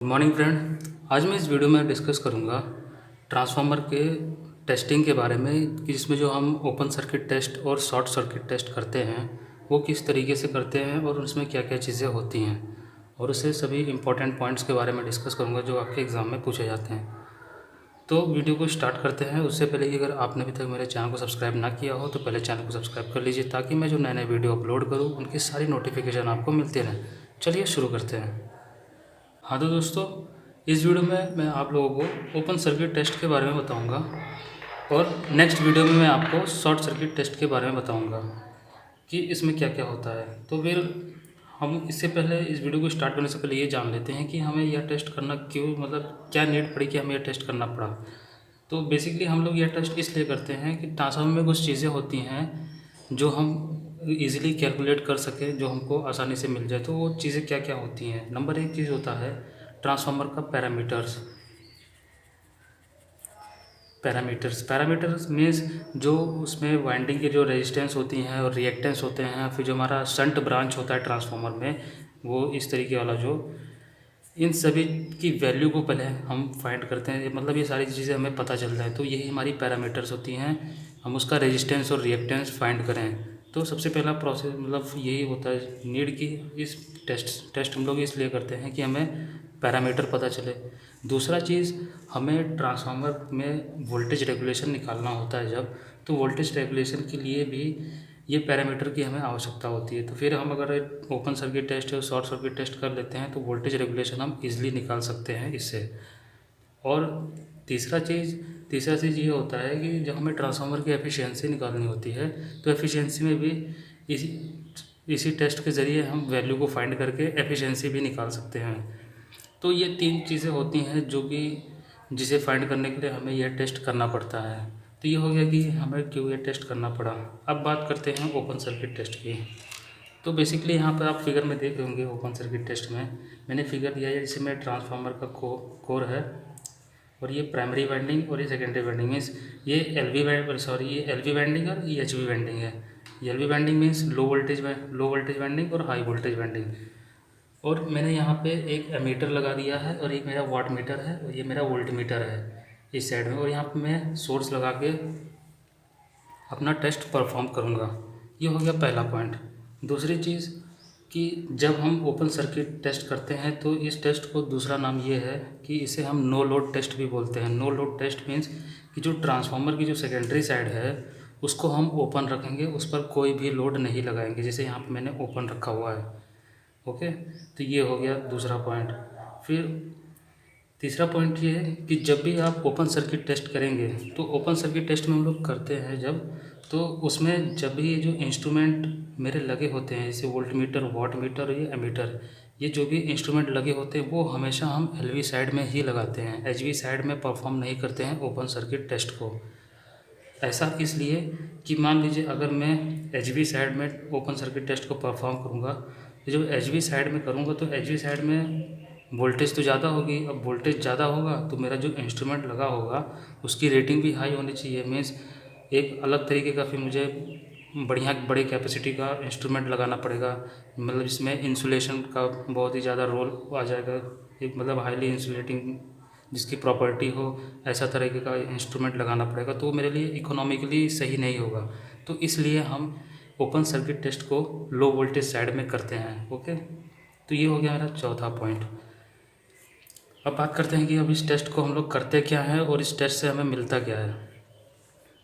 Good morning friend. आज मैं इस वीडियो में डिस्कस करूंगा ट्रांसफार्मर के टेस्टिंग के बारे में कि जिसमें जो हम ओपन सर्किट टेस्ट और शॉर्ट सर्किट टेस्ट करते हैं वो किस तरीके से करते हैं और उसमें क्या क्या चीज़ें होती हैं, और उससे सभी इंपॉर्टेंट पॉइंट्स के बारे में डिस्कस करूंगा जो आपके एग्ज़ाम में पूछे जाते हैं। तो वीडियो को स्टार्ट करते हैं। उससे पहले कि अगर आपने अभी तक मेरे चैनल को सब्सक्राइब ना किया हो तो पहले चैनल को सब्सक्राइब कर लीजिए ताकि मैं जो नए नए वीडियो अपलोड करूँ उनकी सारी नोटिफिकेशन आपको मिलती रहें। चलिए शुरू करते हैं। हाँ तो दोस्तों, इस वीडियो में मैं आप लोगों को ओपन सर्किट टेस्ट के बारे में बताऊंगा और नेक्स्ट वीडियो में मैं आपको शॉर्ट सर्किट टेस्ट के बारे में बताऊंगा कि इसमें क्या क्या होता है। तो फिर हम इससे पहले इस वीडियो को स्टार्ट करने से पहले ये जान लेते हैं कि हमें यह टेस्ट करना क्यों, मतलब क्या नीड पड़ी कि हमें यह टेस्ट करना पड़ा। तो बेसिकली हम लोग यह टेस्ट इसलिए करते हैं कि ट्रांसफार्मर में कुछ चीज़ें होती हैं जो हम इजीली कैलकुलेट कर सकें, जो हमको आसानी से मिल जाए। तो वो चीज़ें क्या क्या होती हैं। नंबर एक चीज़ होता है ट्रांसफार्मर का पैरामीटर्स। पैरामीटर्स मीन्स जो उसमें वाइंडिंग के जो रेजिस्टेंस होती हैं और रिएक्टेंस होते हैं, फिर जो हमारा शंट ब्रांच होता है ट्रांसफार्मर में, वो इस तरीके वाला जो, इन सभी की वैल्यू को पहले हम फाइंड करते हैं। मतलब ये सारी चीज़ें हमें पता चल जाए तो यही हमारी पैरामीटर्स होती हैं। हम उसका रेजिस्टेंस और रिएक्टेंस फाइंड करें तो सबसे पहला प्रोसेस मतलब यही होता है नीड की। इस टेस्ट हम लोग इसलिए करते हैं कि हमें पैरामीटर पता चले। दूसरा चीज़, हमें ट्रांसफार्मर में वोल्टेज रेगुलेशन निकालना होता है जब, तो वोल्टेज रेगुलेशन के लिए भी ये पैरामीटर की हमें आवश्यकता होती है। तो फिर हम अगर ओपन सर्किट टेस्ट या शॉर्ट सर्किट टेस्ट कर लेते हैं तो वोल्टेज रेगुलेशन हम इजीली निकाल सकते हैं इससे। और तीसरा चीज़ ये होता है कि जब हमें ट्रांसफार्मर की एफिशिएंसी निकालनी होती है तो एफिशिएंसी में भी इसी इसी टेस्ट के ज़रिए हम वैल्यू को फाइंड करके एफिशिएंसी भी निकाल सकते हैं। तो ये तीन चीज़ें होती हैं जो कि जिसे फाइंड करने के लिए हमें यह टेस्ट करना पड़ता है। तो ये हो गया कि हमें क्यों ये टेस्ट करना पड़ा। अब बात करते हैं ओपन सर्किट टेस्ट की। तो बेसिकली यहाँ पर आप फिगर में देख रहे होंगे ओपन सर्किट टेस्ट में मैंने फिगर दिया है जिसमें ट्रांसफार्मर का कोर है और ये प्राइमरी वाइंडिंग और ये सेकेंडरी वाइंडिंग मीन्स ये ये एल वी वाइंडिंग और ये एच वी वाइंडिंग है। ये L V winding means low voltage winding और हाई वोल्टेज वाइंडिंग। और मैंने यहाँ पे एक एमीटर लगा दिया है और एक मेरा वाट मीटर है और ये मेरा वोल्ट मीटर है इस साइड में, और यहाँ पे मैं सोर्स लगा के अपना टेस्ट परफॉर्म करूँगा। ये हो गया पहला पॉइंट। दूसरी चीज़ कि जब हम ओपन सर्किट टेस्ट करते हैं तो इस टेस्ट को दूसरा नाम ये है कि इसे हम नो लोड टेस्ट भी बोलते हैं। नो लोड टेस्ट मीन्स कि जो ट्रांसफार्मर की जो सेकेंडरी साइड है उसको हम ओपन रखेंगे, उस पर कोई भी लोड नहीं लगाएंगे, जैसे यहाँ पे मैंने ओपन रखा हुआ है। ओके, तो ये हो गया दूसरा पॉइंट। फिर तीसरा पॉइंट ये है कि जब भी आप ओपन सर्किट टेस्ट करेंगे तो ओपन सर्किट टेस्ट में हम लोग करते हैं जब, तो उसमें जब भी ये जो इंस्ट्रूमेंट मेरे लगे होते हैं जैसे वोल्ट मीटर, वाट मीटर, ये एमीटर, ये जो भी इंस्ट्रूमेंट लगे होते हैं वो हमेशा हम एलवी साइड में ही लगाते हैं, एचवी साइड में परफॉर्म नहीं करते हैं ओपन सर्किट टेस्ट को। ऐसा इसलिए कि मान लीजिए अगर मैं एचवी साइड में ओपन सर्किट टेस्ट को परफॉर्म करूँगा तो जब एचवी साइड में करूँगा तो एचवी साइड में वोल्टेज तो ज़्यादा होगी। अब वोल्टेज ज़्यादा होगा तो मेरा जो इंस्ट्रूमेंट लगा होगा उसकी रेटिंग भी हाई होनी चाहिए। मीन्स एक अलग तरीके का फिर मुझे बढ़िया बड़े कैपेसिटी का इंस्ट्रूमेंट लगाना पड़ेगा, मतलब इसमें इंसुलेशन का बहुत ही ज़्यादा रोल आ जाएगा। एक मतलब हाईली इंसुलेटिंग जिसकी प्रॉपर्टी हो ऐसा तरीके का इंस्ट्रूमेंट लगाना पड़ेगा, तो मेरे लिए इकोनॉमिकली सही नहीं होगा। तो इसलिए हम ओपन सर्किट टेस्ट को लो वोल्टेज साइड में करते हैं। ओके, तो ये हो गया मेरा चौथा पॉइंट। अब बात करते हैं कि अब इस टेस्ट को हम लोग करते क्या हैं और इस टेस्ट से हमें मिलता क्या है।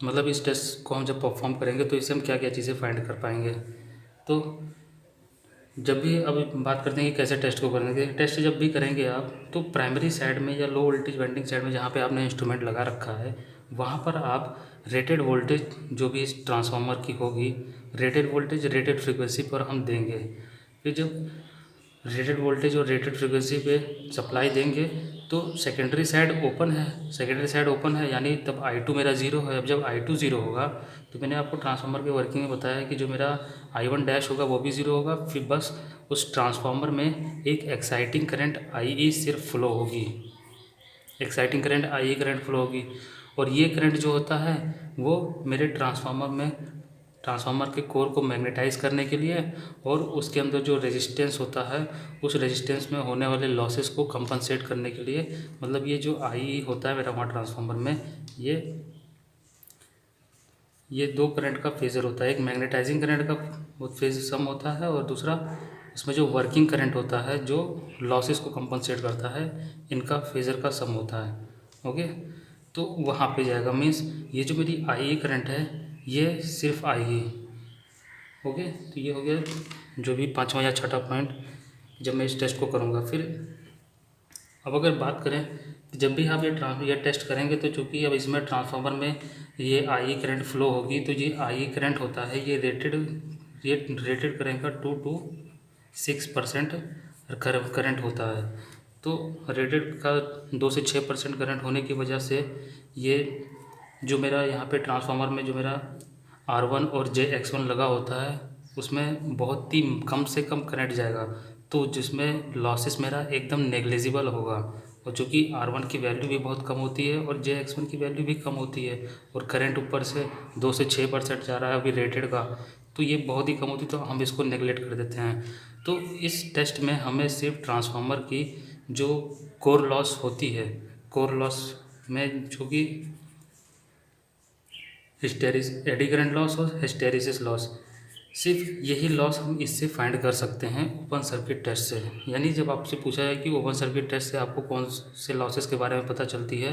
मतलब इस टेस्ट को हम जब परफॉर्म करेंगे तो इससे हम क्या क्या चीज़ें फाइंड कर पाएंगे। तो जब भी अब बात करते हैं कि कैसे टेस्ट को करेंगे। टेस्ट जब भी करेंगे आप तो प्राइमरी साइड में या लो वोल्टेज वाइंडिंग साइड में जहाँ पे आपने इंस्ट्रूमेंट लगा रखा है वहाँ पर आप रेटेड वोल्टेज जो भी इस ट्रांसफार्मर की होगी, रेटेड वोल्टेज रेटेड फ्रीक्वेंसी पर हम देंगे। फिर जब रेटेड वोल्टेज और रेटेड फ्रीक्वेंसी पे सप्लाई देंगे तो सेकेंडरी साइड ओपन है यानी तब I2 मेरा ज़ीरो है। अब जब I2 ज़ीरो होगा तो मैंने आपको ट्रांसफार्मर के वर्किंग में बताया कि जो मेरा I1 डैश होगा वो भी ज़ीरो होगा। फिर बस उस ट्रांसफार्मर में एक एक्साइटिंग करंट IE सिर्फ फ्लो होगी, exciting current IE current flow होगी। और ये करंट जो होता है वो मेरे ट्रांसफार्मर में ट्रांसफार्मर के कोर को मैग्नेटाइज करने के लिए, और उसके अंदर जो रेजिस्टेंस होता है उस रेजिस्टेंस में होने वाले लॉसेस को कंपनसेट करने के लिए। मतलब ये जो आई होता है मेरा वहाँ ट्रांसफार्मर में, ये दो करंट का फेज़र होता है। एक मैग्नेटाइजिंग करंट का वो फेज सम होता है, और दूसरा इसमें जो वर्किंग करंट होता है जो लॉसेस को कंपनसेट करता है, इनका फेज़र का सम होता है। ओके, तो वहाँ पे जाएगा। मीन्स ये जो मेरी आई करंट है ये सिर्फ आएगी। ओके, तो ये हो गया जो भी पाँचवा या छठा पॉइंट जब मैं इस टेस्ट को करूँगा। फिर अब अगर बात करें तो जब भी आप ये टेस्ट करेंगे, तो चूँकि अब इसमें ट्रांसफार्मर में ये आई करंट फ्लो होगी, तो ये आई करंट होता है ये रेटेड करेंगे 2 to 6% करंट होता है। तो रेटेड का 2 से 6% करंट होने की वजह से ये जो मेरा यहाँ पे ट्रांसफार्मर में जो मेरा R1 और JX1 लगा होता है उसमें बहुत ही कम से कम करंट जाएगा, तो जिसमें लॉसेस मेरा एकदम नेग्लिजिबल होगा। और चूँकि R1 की वैल्यू भी बहुत कम होती है और JX1 की वैल्यू भी कम होती है, और करंट ऊपर से 2 से 6% जा रहा है अभी रेटेड का, तो ये बहुत ही कम होती है, तो हम इसको नेगलेक्ट कर देते हैं। तो इस टेस्ट में हमें सिर्फ ट्रांसफार्मर की जो कोर लॉस होती है, कोर लॉस में जो कि एडी करंट लॉस और हिस्टैरिसीस लॉस, सिर्फ यही लॉस हम इससे फाइंड कर सकते हैं ओपन सर्किट टेस्ट से। यानी जब आपसे पूछा है कि ओपन सर्किट टेस्ट से आपको कौन से लॉसेस के बारे में पता चलती है,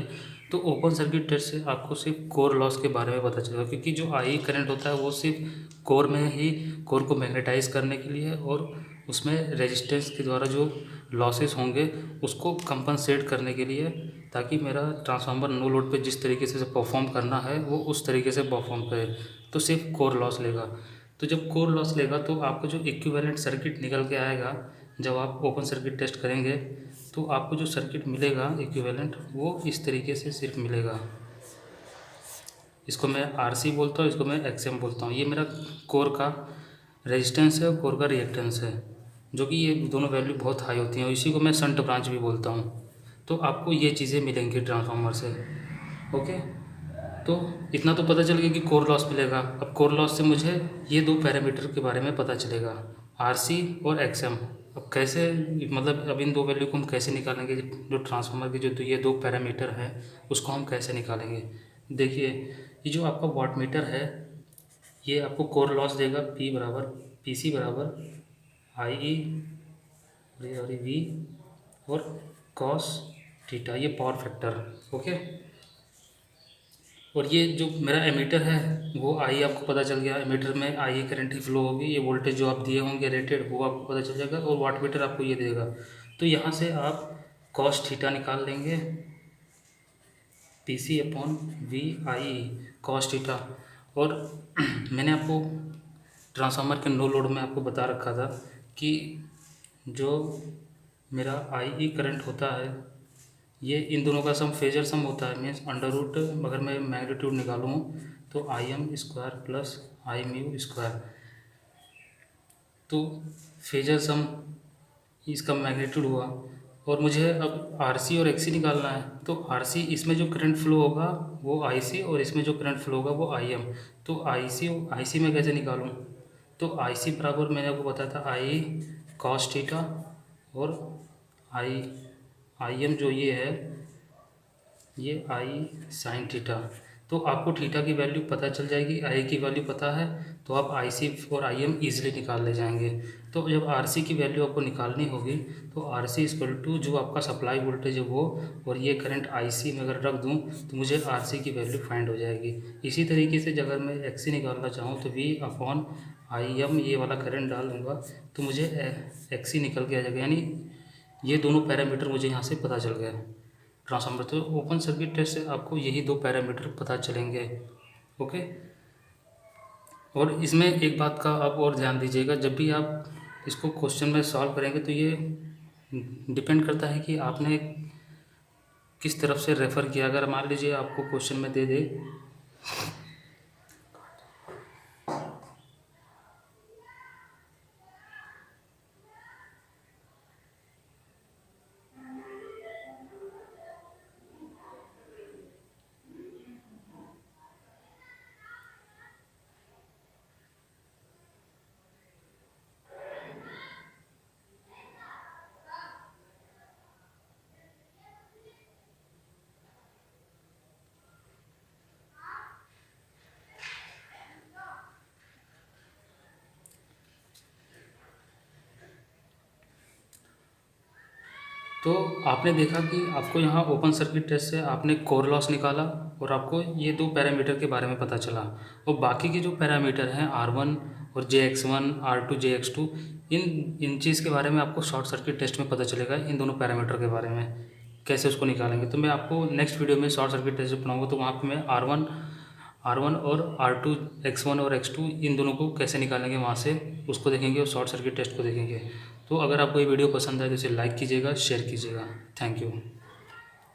तो ओपन सर्किट टेस्ट से आपको सिर्फ कोर लॉस के बारे में पता चलेगा, क्योंकि जो आई करंट होता है वो सिर्फ कोर में ही, कोर को मैग्नेटाइज करने के लिए और उसमें रेजिस्टेंस के द्वारा जो लॉसेस होंगे उसको कंपनसेट करने के लिए, ताकि मेरा ट्रांसफार्मर नो लोड पे जिस तरीके से परफॉर्म करना है वो उस तरीके से परफॉर्म करे। तो सिर्फ कोर लॉस लेगा। तो जब कोर लॉस लेगा तो आपको जो इक्विवेलेंट सर्किट निकल के आएगा, जब आप ओपन सर्किट टेस्ट करेंगे तो आपको जो सर्किट मिलेगा इक्विवेलेंट वो इस तरीके से सिर्फ मिलेगा। इसको मैं RC बोलता हूँ, इसको मैं XM बोलता हूँ। ये मेरा कोर का रेजिस्टेंस है और कोर का रिएक्टेंस है, जो कि ये दोनों वैल्यू बहुत हाई होती हैं, और इसी को मैं शंट ब्रांच भी बोलता हूँ। तो आपको ये चीज़ें मिलेंगी ट्रांसफार्मर से। ओके, तो इतना तो पता चल गया कि कोर लॉस मिलेगा। अब कोर लॉस से मुझे ये दो पैरामीटर के बारे में पता चलेगा, RC और XM। अब कैसे, मतलब अब इन दो वैल्यू को हम कैसे निकालेंगे, जो ट्रांसफार्मर के जो ये दो पैरामीटर हैं उसको हम कैसे निकालेंगे। देखिए, ये जो आपका वाट मीटर है ये आपको कोर लॉस देगा P बराबर PC बराबर IE और V और cos थीटा, ये पावर फैक्टर। ओके, और ये जो मेरा एमीटर है वो आई आपको पता चल गया, एमीटर में आई करंट की फ्लो होगी, ये वोल्टेज जो आप दिए होंगे रेटेड वो आपको पता चल जाएगा, और वाट मीटर आपको ये देगा। तो यहाँ से आप cos थीटा निकाल लेंगे, PC अपॉन V आई cos थीटा। और मैंने आपको ट्रांसफार्मर के नो लोड में आपको बता रखा था कि जो मेरा आई करंट होता है ये इन दोनों का सम फेजर सम होता है। मीन्स अंडर रूट अगर मैं मैग्नीट्यूड निकालूँ तो IM² plus I mu square, तो फेजर सम इसका मैग्नीट्यूड हुआ। और मुझे अब RC और XC निकालना है, तो RC इसमें जो करंट फ्लो होगा वो IC और इसमें जो करंट फ्लो होगा वो IM। तो IC में कैसे निकालूँ, तो IC बराबर मैंने आपको बताया था I cos थीटा और IM जो ये है ये I sin थीटा। तो आपको थीटा की वैल्यू पता चल जाएगी, आई की वैल्यू पता है, तो आप IC और IM ईजिली निकाल ले जाएंगे। तो जब RC की वैल्यू आपको निकालनी होगी तो RC इक्वल टू जो आपका सप्लाई वोल्टेज है वो, और ये करंट IC में अगर रख दूँ तो मुझे RC की वैल्यू फाइंड हो जाएगी। इसी तरीके से अगर मैं XC निकालना चाहूँ तो V अपॉन IM ये वाला करंट डाल दूँगा तो मुझे XC निकल के आ जाएगा। यानी ये दोनों पैरामीटर मुझे यहाँ से पता चल गया ट्रांसफार्मर। तो ओपन सर्किट टेस्ट से आपको यही दो पैरामीटर पता चलेंगे। ओके, और इसमें एक बात का आप और ध्यान दीजिएगा, जब भी आप इसको क्वेश्चन में सॉल्व करेंगे तो ये डिपेंड करता है कि आपने किस तरफ से रेफ़र किया। अगर मान लीजिए आपको क्वेश्चन में दे दे तो आपने देखा कि आपको यहाँ ओपन सर्किट टेस्ट से आपने कोर लॉस निकाला और आपको ये दो पैरामीटर के बारे में पता चला, और बाकी के जो पैरामीटर हैं R1 और JX1 R2 JX2, इन चीज़ के बारे में आपको शॉर्ट सर्किट टेस्ट में पता चलेगा। इन दोनों पैरामीटर के बारे में कैसे उसको निकालेंगे, तो मैं आपको नेक्स्ट वीडियो में शॉर्ट सर्किट टेस्ट बनाऊँगा, तो वहाँ पर मैं R1 और R2 X1 और X2 इन दोनों को कैसे निकालेंगे वहाँ से उसको देखेंगे, और शॉर्ट सर्किट टेस्ट को देखेंगे। तो अगर आपको ये वीडियो पसंद आए तो इसे लाइक कीजिएगा, शेयर कीजिएगा। Thank you.